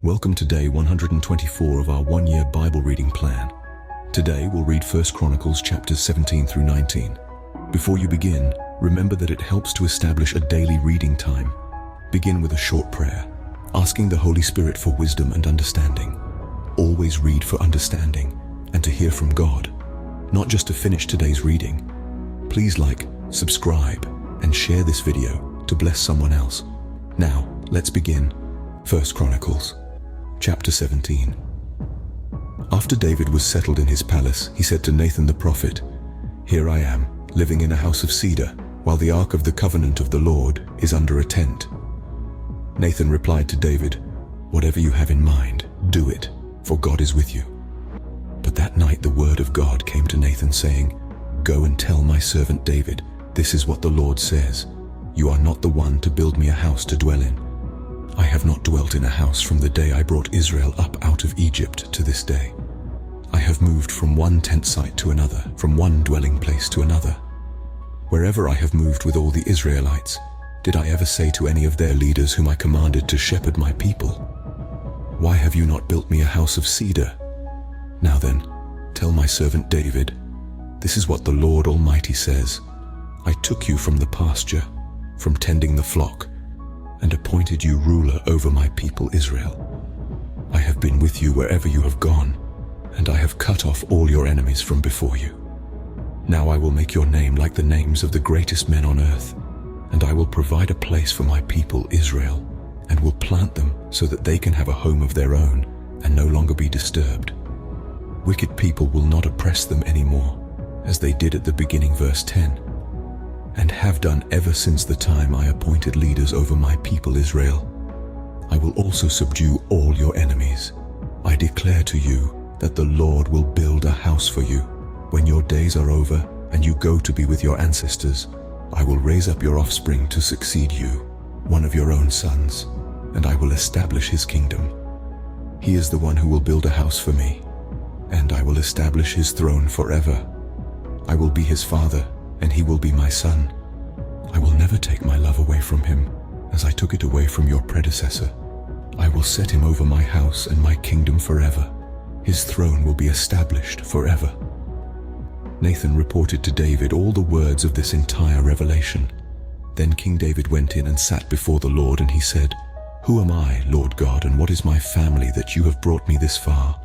Welcome to day 124 of our one-year Bible reading plan. Today we'll read 1 Chronicles chapters 17 through 19. Before you begin, remember that it helps to establish a daily reading time. Begin with a short prayer, asking the Holy Spirit for wisdom and understanding. Always read for understanding and to hear from God, not just to finish today's reading. Please like, subscribe, and share this video to bless someone else. Now, let's begin. 1 Chronicles chapter 17. After David was settled in his palace, he said to Nathan the prophet, "Here I am, living in a house of cedar, while the ark of the covenant of the Lord is under a tent." Nathan replied to David, "Whatever you have in mind, do it, for God is with you." But that night the word of God came to Nathan saying, "Go and tell my servant David, this is what the Lord says. You are not the one to build me a house to dwell in. I have not dwelt in a house from the day I brought Israel up out of Egypt to this day. I have moved from one tent site to another, from one dwelling place to another. Wherever I have moved with all the Israelites, did I ever say to any of their leaders whom I commanded to shepherd my people, 'Why have you not built me a house of cedar?' Now then, tell my servant David, this is what the Lord Almighty says. I took you from the pasture, from tending the flock, and appointed you ruler over my people Israel. I have been with you wherever you have gone, and I have cut off all your enemies from before you. Now I will make your name like the names of the greatest men on earth, and I will provide a place for my people Israel, and will plant them so that they can have a home of their own and no longer be disturbed. Wicked people will not oppress them anymore, as they did at the beginning," verse 10. "And have done ever since the time I appointed leaders over my people Israel. I will also subdue all your enemies. I declare to you that the Lord will build a house for you. When your days are over and you go to be with your ancestors, I will raise up your offspring to succeed you, one of your own sons, and I will establish his kingdom. He is the one who will build a house for me, and I will establish his throne forever. I will be his father, and he will be my son. I will never take my love away from him, as I took it away from your predecessor. I will set him over my house and my kingdom forever. His throne will be established forever." Nathan reported to David all the words of this entire revelation. Then King David went in and sat before the Lord, and he said, "Who am I, Lord God, and what is my family that you have brought me this far?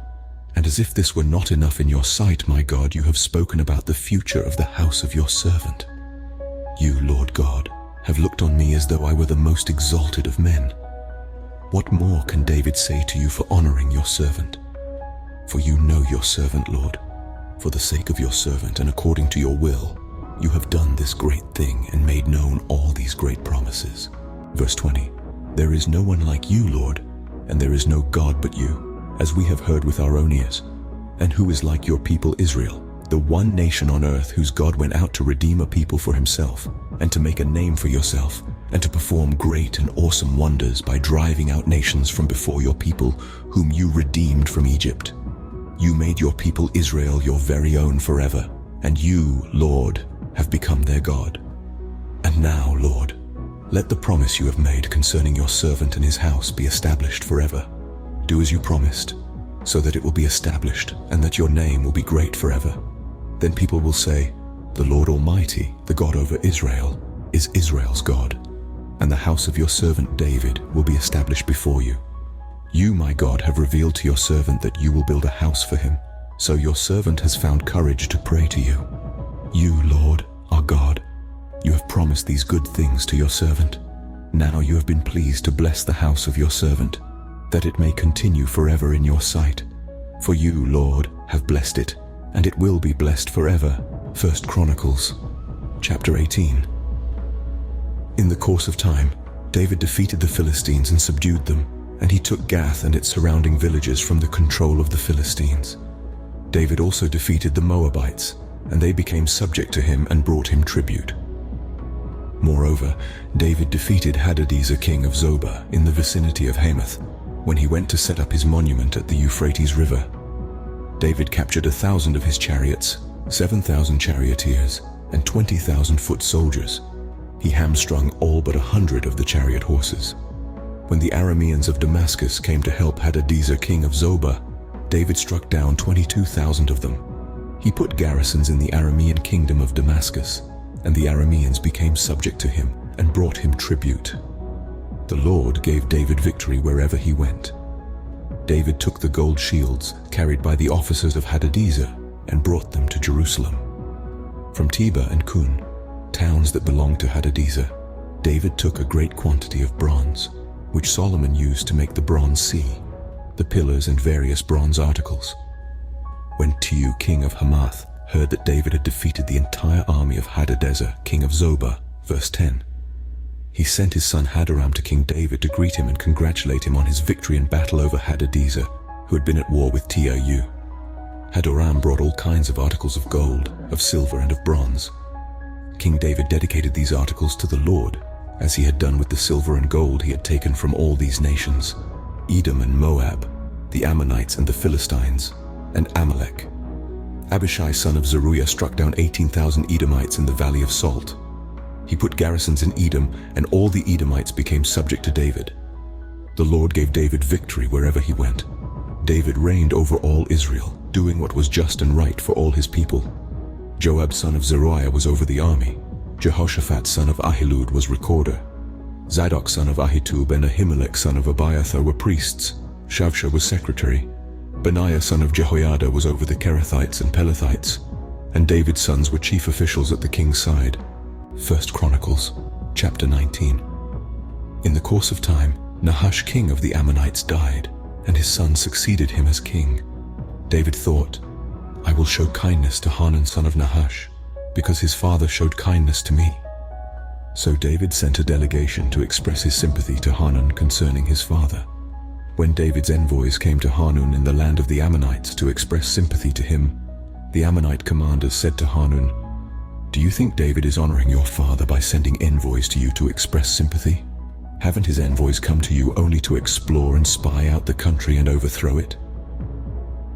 And as if this were not enough in your sight, my God, you have spoken about the future of the house of your servant. You, Lord God, have looked on me as though I were the most exalted of men. What more can David say to you for honoring your servant? For you know your servant, Lord. For the sake of your servant and according to your will, you have done this great thing and made known all these great promises." Verse 20, "There is no one like you, Lord, and there is no God but you, as we have heard with our own ears. And who is like your people Israel, the one nation on earth whose God went out to redeem a people for himself, and to make a name for yourself, and to perform great and awesome wonders by driving out nations from before your people, whom you redeemed from Egypt. You made your people Israel your very own forever, and you, Lord, have become their God. And now, Lord, let the promise you have made concerning your servant and his house be established forever. Do as you promised, so that it will be established, and that your name will be great forever. Then people will say, 'The Lord Almighty, the God over Israel, is Israel's God, and the house of your servant David will be established before you. You, my God, have revealed to your servant that you will build a house for him, so your servant has found courage to pray to you. You, Lord, our God, you have promised these good things to your servant. Now you have been pleased to bless the house of your servant, that it may continue forever in your sight. For you, Lord, have blessed it, and it will be blessed forever." 1 Chronicles chapter 18. In the course of time, David defeated the Philistines and subdued them, and he took Gath and its surrounding villages from the control of the Philistines. David also defeated the Moabites, and they became subject to him and brought him tribute. Moreover, David defeated Hadadezer, king of Zobah, in the vicinity of Hamath, when he went to set up his monument at the Euphrates River. David captured 1,000 of his chariots, 7,000 charioteers, and 20,000 foot soldiers. He hamstrung all but 100 of the chariot horses. When the Arameans of Damascus came to help Hadadezer, king of Zobah, David struck down 22,000 of them. He put garrisons in the Aramean kingdom of Damascus, and the Arameans became subject to him and brought him tribute. The Lord gave David victory wherever he went. David took the gold shields carried by the officers of Hadadezer and brought them to Jerusalem. From Tebah and Kun, towns that belonged to Hadadezer, David took a great quantity of bronze, which Solomon used to make the bronze sea, the pillars and various bronze articles. When Tiu, king of Hamath, heard that David had defeated the entire army of Hadadezer, king of Zobah, verse 10, he sent his son Hadoram to King David to greet him and congratulate him on his victory in battle over Hadadezer, who had been at war with Tiu. Hadoram brought all kinds of articles of gold, of silver, and of bronze. King David dedicated these articles to the Lord, as he had done with the silver and gold he had taken from all these nations, Edom and Moab, the Ammonites and the Philistines, and Amalek. Abishai son of Zeruiah struck down 18,000 Edomites in the Valley of Salt. He put garrisons in Edom, and all the Edomites became subject to David. The Lord gave David victory wherever he went. David reigned over all Israel, doing what was just and right for all his people. Joab son of Zeruiah was over the army. Jehoshaphat son of Ahilud was recorder. Zadok son of Ahitub and Ahimelech son of Abiathar were priests. Shavsha was secretary. Benaiah son of Jehoiada was over the Kerethites and Pelethites. And David's sons were chief officials at the king's side. 1 Chronicles, chapter 19. In the course of time, Nahash king of the Ammonites died, and his son succeeded him as king. David thought, I will show kindness to Hanun son of Nahash, because his father showed kindness to me. So David sent a delegation to express his sympathy to Hanun concerning his father. When David's envoys came to Hanun in the land of the Ammonites to express sympathy to him, the Ammonite commanders said to Hanun, Do you think David is honoring your father by sending envoys to you to express sympathy? Haven't his envoys come to you only to explore and spy out the country and overthrow it?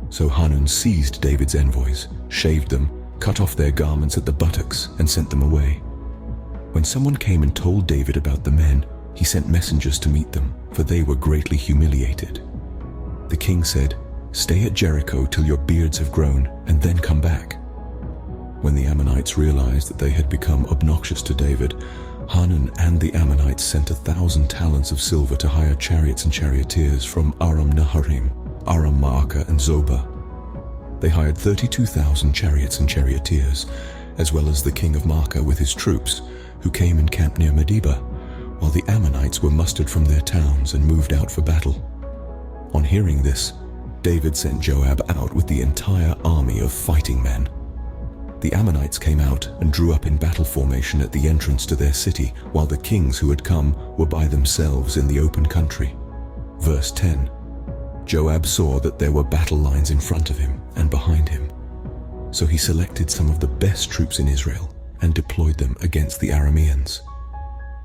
So Hanun seized David's envoys, shaved them, cut off their garments at the buttocks, and sent them away. When someone came and told David about the men, he sent messengers to meet them, for they were greatly humiliated. The king said, Stay at Jericho till your beards have grown, and then come back. When the Ammonites realized that they had become obnoxious to David, Hanun and the Ammonites sent 1,000 talents of silver to hire chariots and charioteers from Aram Naharim, Aram Maacah, and Zobah. They hired 32,000 chariots and charioteers, as well as the king of Maacah with his troops, who came and camped near Medeba, while the Ammonites were mustered from their towns and moved out for battle. On hearing this, David sent Joab out with the entire army of fighting men. The Ammonites came out and drew up in battle formation at the entrance to their city, while the kings who had come were by themselves in the open country. Verse 10. Joab saw that there were battle lines in front of him and behind him. So he selected some of the best troops in Israel and deployed them against the Arameans.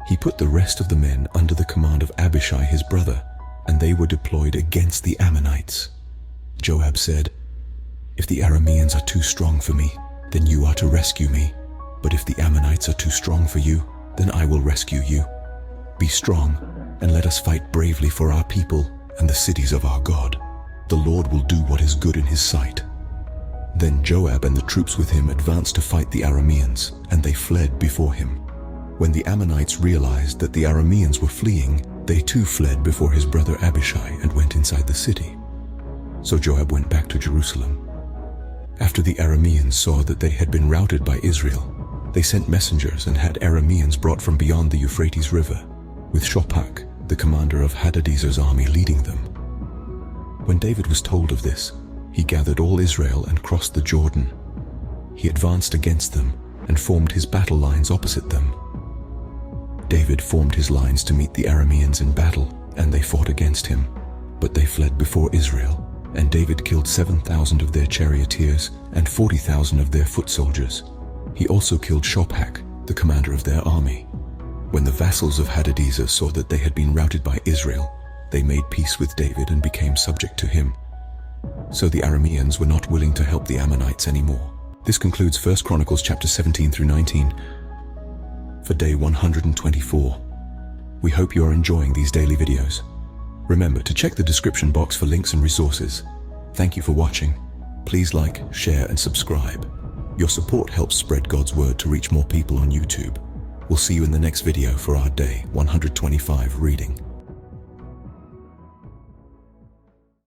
He put the rest of the men under the command of Abishai his brother, and they were deployed against the Ammonites. Joab said, If the Arameans are too strong for me, then you are to rescue me. But if the Ammonites are too strong for you, then I will rescue you. Be strong, and let us fight bravely for our people and the cities of our God. The Lord will do what is good in his sight. Then Joab and the troops with him advanced to fight the Arameans, and they fled before him. When the Ammonites realized that the Arameans were fleeing, they too fled before his brother Abishai and went inside the city. So Joab went back to Jerusalem. After the Arameans saw that they had been routed by Israel, they sent messengers and had Arameans brought from beyond the Euphrates River, with Shophak, the commander of Hadadezer's army, leading them. When David was told of this, he gathered all Israel and crossed the Jordan. He advanced against them and formed his battle lines opposite them. David formed his lines to meet the Arameans in battle, and they fought against him, but they fled before Israel. And David killed 7,000 of their charioteers and 40,000 of their foot soldiers. He also killed Shophak, the commander of their army. When the vassals of Hadadezer saw that they had been routed by Israel, they made peace with David and became subject to him. So the Arameans were not willing to help the Ammonites anymore. This concludes 1 Chronicles chapter 17 through 19 for day 124. We hope you are enjoying these daily videos. Remember to check the description box for links and resources. Thank you for watching. Please like, share, and subscribe. Your support helps spread God's word to reach more people on YouTube. We'll see you in the next video for our day 125 reading.